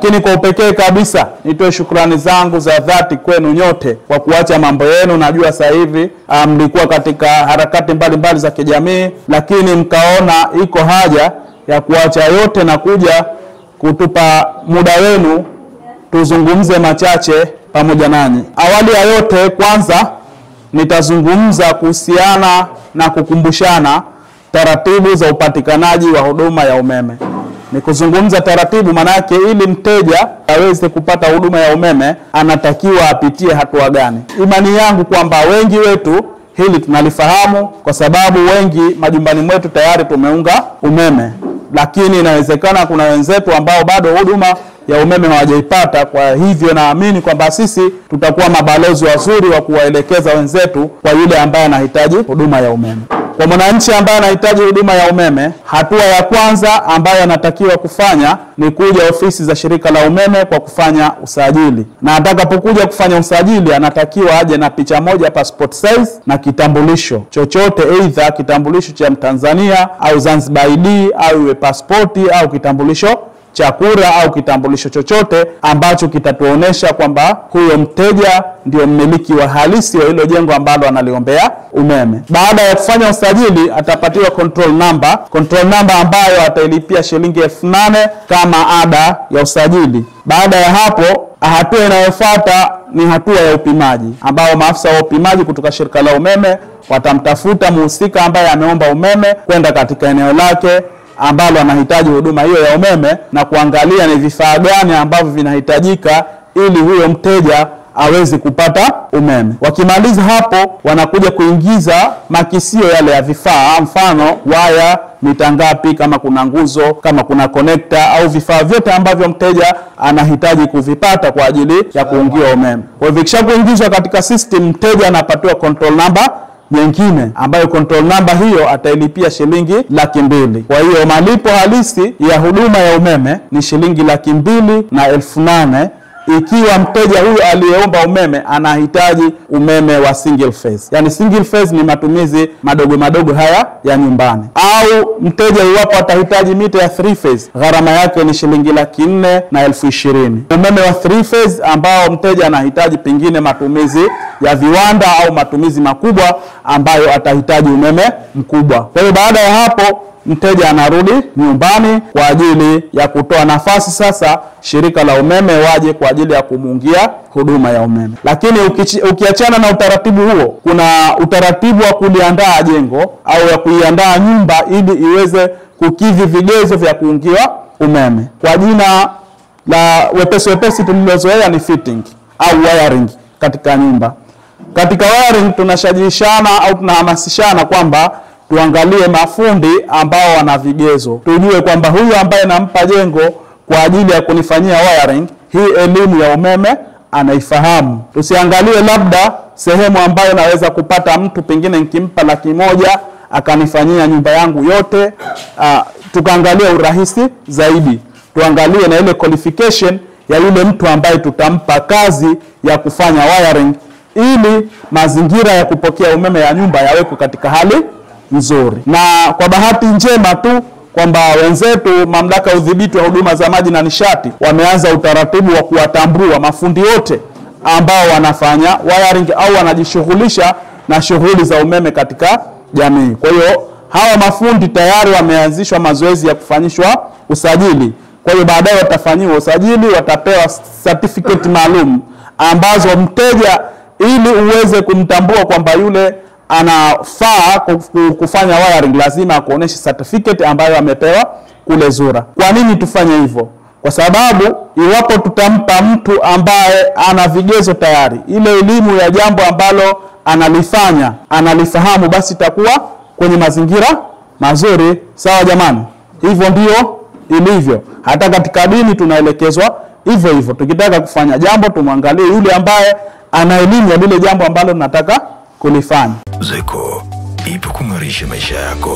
Lakini kwa upekee kabisa nitoe shukrani zangu za dhati kwenu nyote kwa kuacha mambo yenu. Najua sasa hivi mlikuwa katika harakati mbalimbali za kijamii, lakini mkaona iko haja ya kuacha yote na kuja kutupa muda wenu tuzungumze machache pamoja nanyi. Awali ya yote, kwanza nitazungumza kuhusiana na kukumbushana taratibu za upatikanaji wa huduma ya umeme. Ni kuzungumza taratibu, manake ili mteja aweze kupata huduma ya umeme anatakiwa apitie hatua gani. Imani yangu kwamba wengi wetu hili tunalifahamu, kwa sababu wengi majumbani mwetu tayari tumeunga umeme, lakini inawezekana kuna wenzetu ambao bado huduma ya umeme hawajaipata. Kwa hivyo naamini kwamba sisi tutakuwa mabalozi wazuri wa kuwaelekeza wenzetu kwa yule ambaye anahitaji huduma ya umeme. Kwa mwananchi ambaye anahitaji huduma ya umeme, hatua ya kwanza ambayo anatakiwa kufanya ni kuja ofisi za shirika la umeme kwa kufanya usajili. Na atakapokuja kufanya usajili, anatakiwa aje na picha moja passport size na kitambulisho chochote, aidha kitambulisho cha Mtanzania au Zanzibar ID au iwe pasipoti au kitambulisho cha kura au kitambulisho chochote ambacho kitatuonesha kwamba huyo mteja ndio mmiliki wa halisi wa hilo jengo ambalo analiombea umeme. Baada ya kufanya usajili, atapatiwa control number ambayo atailipia shilingi 8,000 kama ada ya usajili. Baada ya hapo, hatua inayofuata ni hatua ya upimaji, ambao maafisa wa upimaji kutoka shirika la umeme watamtafuta muhusika ambaye ameomba umeme kwenda katika eneo lake ambalo anahitaji huduma hiyo ya umeme na kuangalia ni vifaa gani ambavyo vinahitajika ili huyo mteja aweze kupata umeme. Wakimaliza hapo, wanakuja kuingiza makisio yale ya vifaa, mfano waya, mita ngapi, kama kuna nguzo, kama kuna connector au vifaa vyote ambavyo mteja anahitaji kuvipata kwa ajili ya kuungiwa umeme. Kwa hivyo vikisha kuingizwa katika system, mteja anapatiwa control number nyingine ambayo control number hiyo atailipia shilingi 200,000. Kwa hiyo malipo halisi ya huduma ya umeme ni shilingi 200,000 na 8,000 ikiwa mteja huyu aliyeomba umeme anahitaji umeme wa single phase. Yani single phase ni matumizi madogo madogo haya ya nyumbani. Au mteja iwapo atahitaji mita ya 3 phase, gharama yake ni shilingi 4,400 na 20,000. Umeme wa 3 phase ambao mteja anahitaji pengine matumizi ya viwanda au matumizi makubwa ambayo atahitaji umeme mkubwa. Kwa hiyo baada ya hapo, mteja anarudi nyumbani kwa ajili ya kutoa nafasi sasa shirika la umeme waje kwa ajili ya kumuungia huduma ya umeme. Lakini ukiachana na utaratibu huo, kuna utaratibu wa kuliandaa jengo au ya kuiandaa nyumba ili iweze kukidhi vigezo vya kuungiwa umeme. Kwa jina la wepesi tulilozoea ni fitting au wiring katika nyumba. Katika wiring tunashajishana au tunahamasishana kwamba tuangalie mafundi ambao wana vigezo. Tujue kwamba huyu ambaye nampa jengo kwa ajili ya kunifanyia wiring, hii elimu ya umeme anaifahamu. Tusiangalie labda sehemu ambayo naweza kupata mtu pengine nikimpa 100,000 akanifanyia nyumba yangu yote. Tukaangalia urahisi zaidi. Tuangalie na ile qualification ya yule mtu ambaye tutampa kazi ya kufanya wiring, ili mazingira ya kupokea umeme ya nyumba yaweko katika hali nzuri. Na kwa bahati njema tu kwamba wenzetu mamlaka ya udhibiti wa huduma za maji na nishati wameanza utaratibu wa kuwatambua mafundi wote ambao wanafanya wiring au wanajishughulisha na shughuli za umeme katika jamii. Kwa hiyo hawa mafundi tayari wameanzishwa mazoezi ya kufanyishwa usajili. Kwa hiyo baadaye watafanyiwa usajili, watapewa certificate maalum ambazo mteja, ili uweze kumtambua kwamba yule anafaa kufanya wiring, lazima akuoneshe certificate ambayo amepewa kule ZURA. Kwa nini tufanye hivyo? Kwa sababu iwapo tutampa mtu ambaye ana vigezo tayari, ile elimu ya jambo ambalo analifanya analifahamu, basi itakuwa kwenye mazingira mazuri. Sawa jamani? Hivyo ndio ilivyo. Hata katika dini tunaelekezwa hivyo hivyo. Tukitaka kufanya jambo, tumwangalie yule ambaye ana elimu ya lile jambo ambalo tunataka kulifanya. ZECO ipo kung'arisha maisha yako.